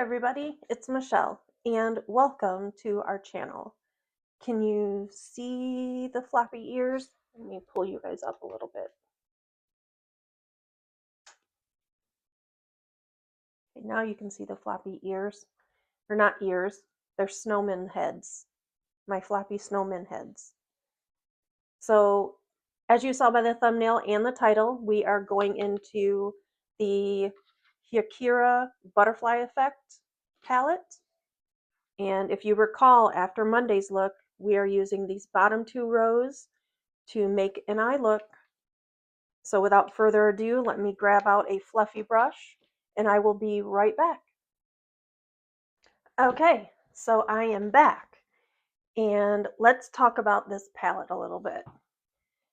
everybody, it's Michelle and welcome to our channel. Can you see the floppy ears? Let me pull you guys up a little bit. Okay, now you can see the floppy ears. They're not ears, they're snowman heads. My floppy snowman heads. So as you saw by the thumbnail and the title, we are going into the Hyakira Butterfly Effect palette. And if you recall, after Monday's look, we are using these bottom two rows to make an eye look. So without further ado, let me grab out a fluffy brush and I will be right back. Okay, so I am back and let's talk about this palette a little bit.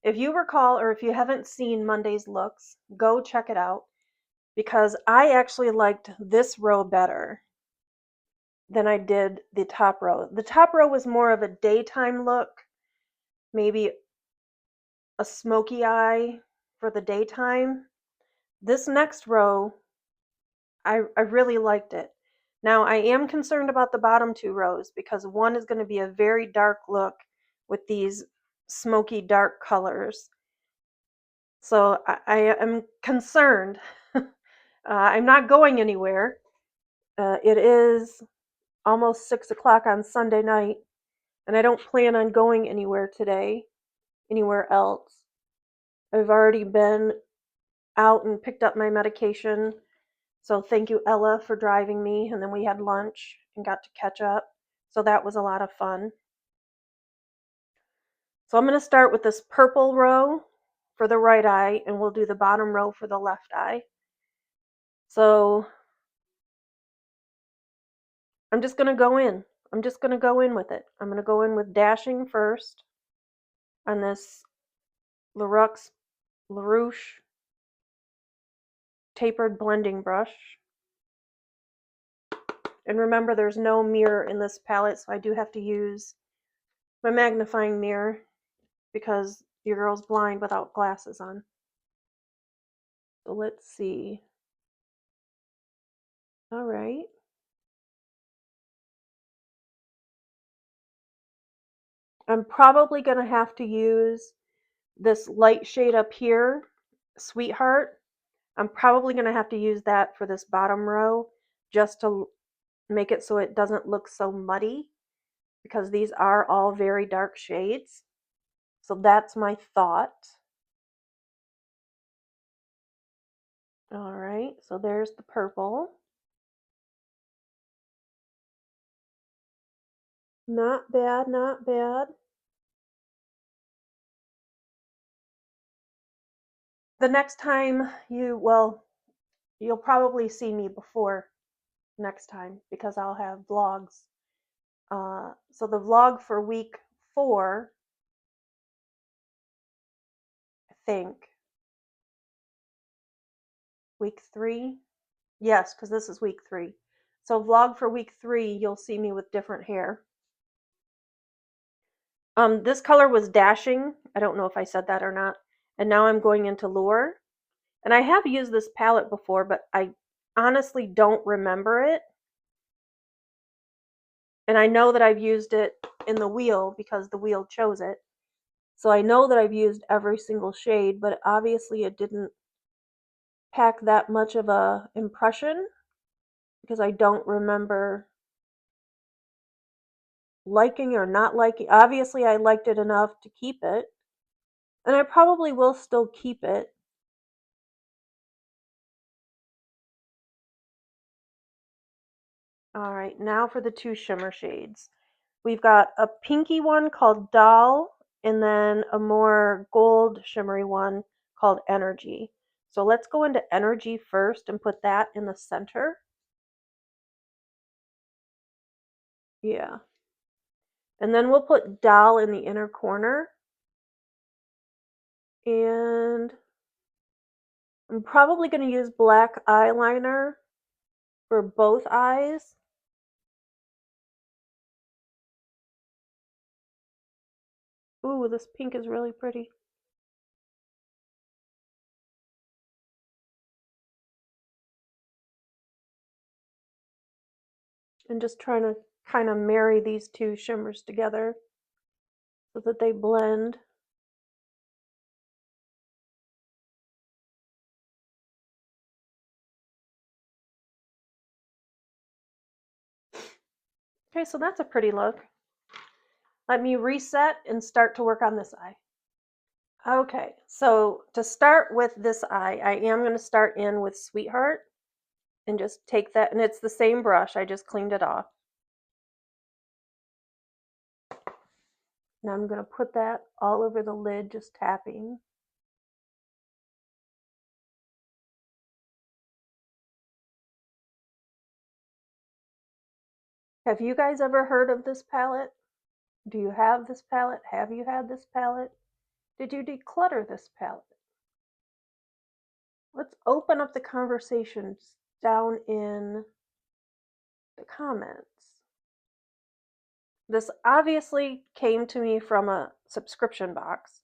If you recall, or if you haven't seen Monday's looks, go check it out because I actually liked this row better than I did the top row. The top row was more of a daytime look, maybe a smoky eye for the daytime. This next row, I really liked it. Now I am concerned about the bottom two rows because one is going to be a very dark look with these smoky dark colors. So I am concerned. I'm not going anywhere. It is almost 6 o'clock on Sunday night and I don't plan on going anywhere today, anywhere else. I've already been out and picked up my medication. So thank you, Ella, for driving me. And then we had lunch and got to catch up. So that was a lot of fun. So I'm going to start with this purple row for the right eye, and we'll do the bottom row for the left eye. So I'm just going to go in. I'm just going to go in with it. I'm going to go in with dashing first on this LaRouche tapered blending brush. And remember, there's no mirror in this palette, so I do have to use my magnifying mirror because your girl's blind without glasses on. So let's see. All right. I'm probably going to have to use this light shade up here, Sweetheart. I'm probably going to have to use that for this bottom row just to make it so it doesn't look so muddy because these are all very dark shades. So that's my thought. All right, so there's the purple. Not bad, not bad. The next time you'll probably see me before next time because I'll have vlogs. So the vlog for week 4, I think. Week 3? Yes, because this is week 3. So vlog for week 3, you'll see me with different hair. This color was Dashing. I don't know if I said that or not. And now I'm going into Lure. And I have used this palette before, but I honestly don't remember it. And I know that I've used it in the wheel because the wheel chose it. So I know that I've used every single shade, but obviously it didn't pack that much of a impression because I don't remember liking or not liking. Obviously I liked it enough to keep it, and I probably will still keep it. All right, now for the 2 shimmer shades. We've got a pinky one called Doll, and then a more gold shimmery one called Energy. So let's go into Energy first and put that in the center. Yeah. And then we'll put Doll in the inner corner. And I'm probably going to use black eyeliner for both eyes. Ooh, this pink is really pretty. And just trying to kind of marry these two shimmers together so that they blend. Okay, so that's a pretty look. Let me reset and start to work on this eye. Okay, so to start with this eye, I am going to start in with Sweetheart and just take that, and it's the same brush, I just cleaned it off. Now I'm going to put that all over the lid, just tapping. Have you guys ever heard of this palette? Do you have this palette? Have you had this palette? Did you declutter this palette? Let's open up the conversations down in the comments. This obviously came to me from a subscription box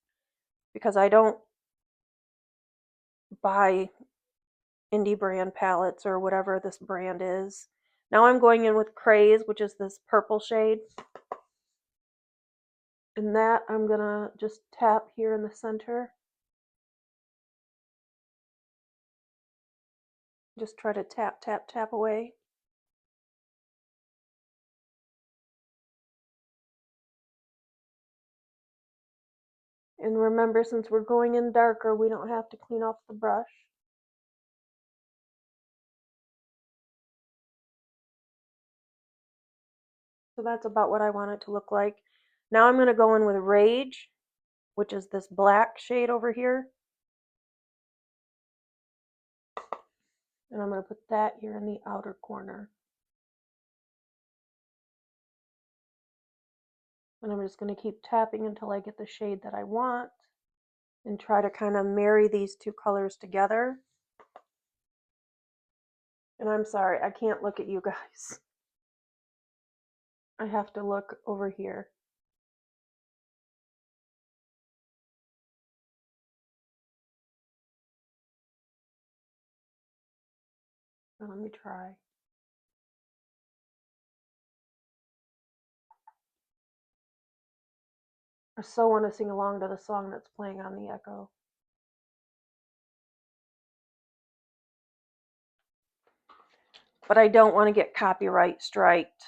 because I don't buy indie brand palettes or whatever this brand is. Now I'm going in with Craze, which is this purple shade. And that I'm gonna just tap here in the center. Just try to tap, tap, tap away. And remember, since we're going in darker, we don't have to clean off the brush. So that's about what I want it to look like. Now I'm going to go in with Rage, which is this black shade over here. And I'm going to put that here in the outer corner. And I'm just going to keep tapping until I get the shade that I want and try to kind of marry these two colors together. And I'm sorry, I can't look at you guys. I have to look over here. So let me try. I so want to sing along to the song that's playing on the Echo. But I don't want to get copyright striked.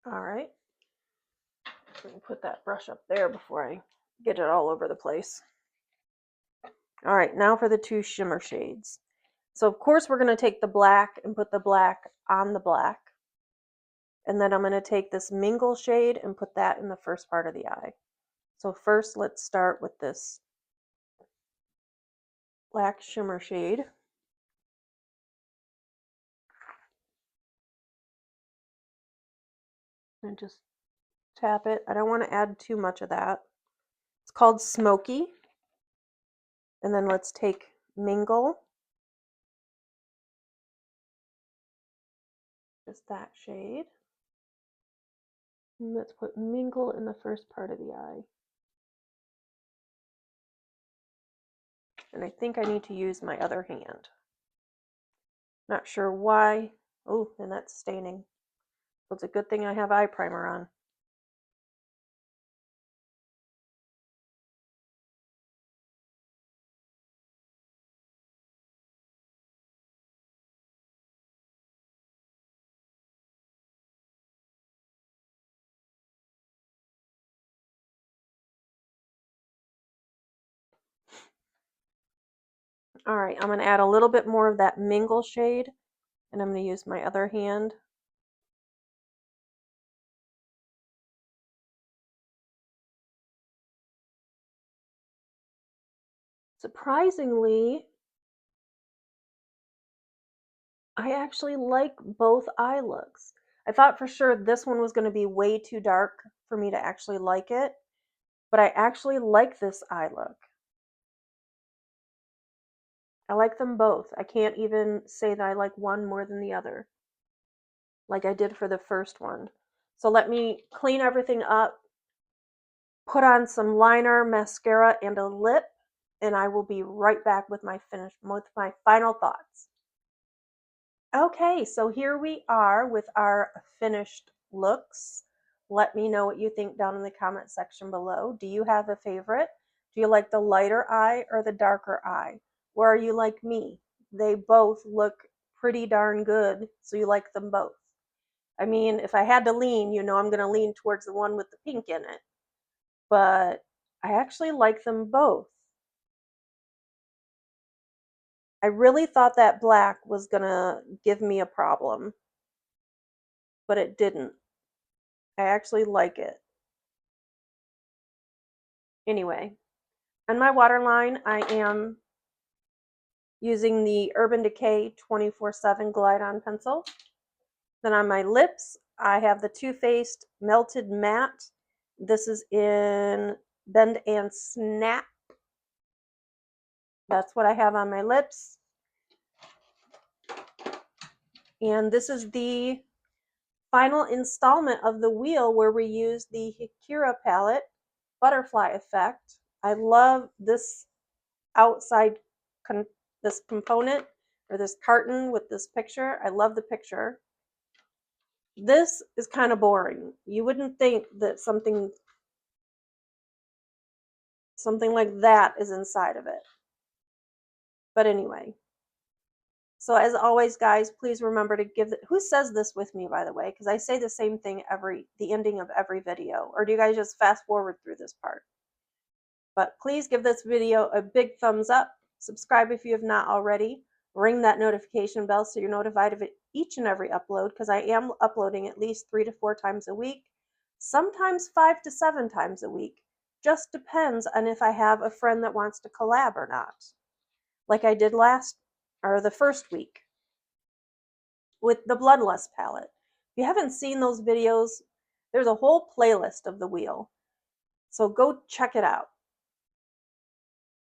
All right. Let me put that brush up there before I get it all over the place. All right, now for the two shimmer shades. So of course we're going to take the black and put the black on the black. And then I'm going to take this Mingle shade and put that in the first part of the eye. So first let's start with this black shimmer shade. And just tap it. I don't want to add too much of that. It's called Smoky. And then let's take Mingle. Just that shade. And let's put Mingle in the first part of the eye. And I think I need to use my other hand. Not sure why. Oh, and that's staining. So it's a good thing I have eye primer on. All right, I'm going to add a little bit more of that Mingle shade, and I'm going to use my other hand. Surprisingly, I actually like both eye looks. I thought for sure this one was going to be way too dark for me to actually like it, but I actually like this eye look. I like them both. I can't even say that I like one more than the other, like I did for the first one. So let me clean everything up put on some liner, mascara, and a lip, and I will be right back with my final thoughts. Okay, so here we are with our finished looks. Let me know what you think down in the comment section below. Do you have a favorite? Do you like the lighter eye or the darker eye? Or are you like me? They both look pretty darn good, so you like them both. I mean, if I had to lean, I'm going to lean towards the one with the pink in it. But I actually like them both. I really thought that black was going to give me a problem, but it didn't. I actually like it. Anyway, on my waterline, I am using the Urban Decay 24/7 Glide On Pencil. Then on my lips, I have the Too Faced Melted Matte. This is in Bend and Snap. That's what I have on my lips. And this is the final installment of the wheel where we use the Hikura palette Butterfly Effect. I love this outside this component or this carton with this picture. I love the picture. This is kind of boring. You wouldn't think that something like that is inside of it. But anyway. So as always, guys, please remember to give who says this with me, by the way, because I say the same thing the ending of every video. Or do you guys just fast forward through this part? But please give this video a big thumbs up. Subscribe if you have not already. Ring that notification bell so you're notified of each and every upload, because I am uploading at least 3 to 4 times a week, sometimes 5 to 7 times a week. Just depends on if I have a friend that wants to collab or not. Like I did the first week with the Bloodlust palette. If you haven't seen those videos, there's a whole playlist of the wheel. So go check it out.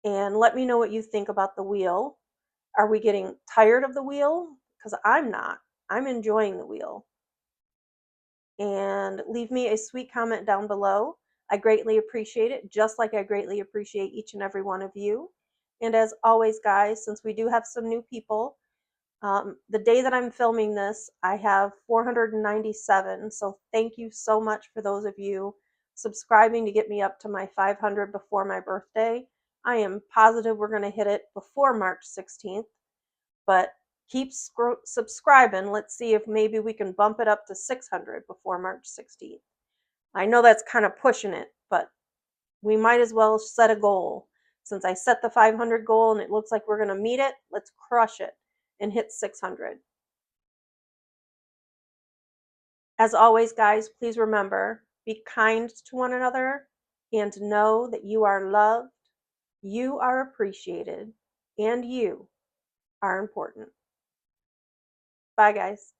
And let me know what you think about the wheel. Are we getting tired of the wheel? Because I'm not. I'm enjoying the wheel. And leave me a sweet comment down below. I greatly appreciate it, just like I greatly appreciate each and every one of you. And as always, guys, since we do have some new people, the day that I'm filming this, I have 497. So thank you so much for those of you subscribing to get me up to my 500 before my birthday. I am positive we're going to hit it before March 16th, but keep subscribing. Let's see if maybe we can bump it up to 600 before March 16th. I know that's kind of pushing it, but we might as well set a goal. Since I set the 500 goal and it looks like we're going to meet it, let's crush it and hit 600. As always, guys, please remember, be kind to one another and know that you are loved, you are appreciated, and you are important. Bye, guys.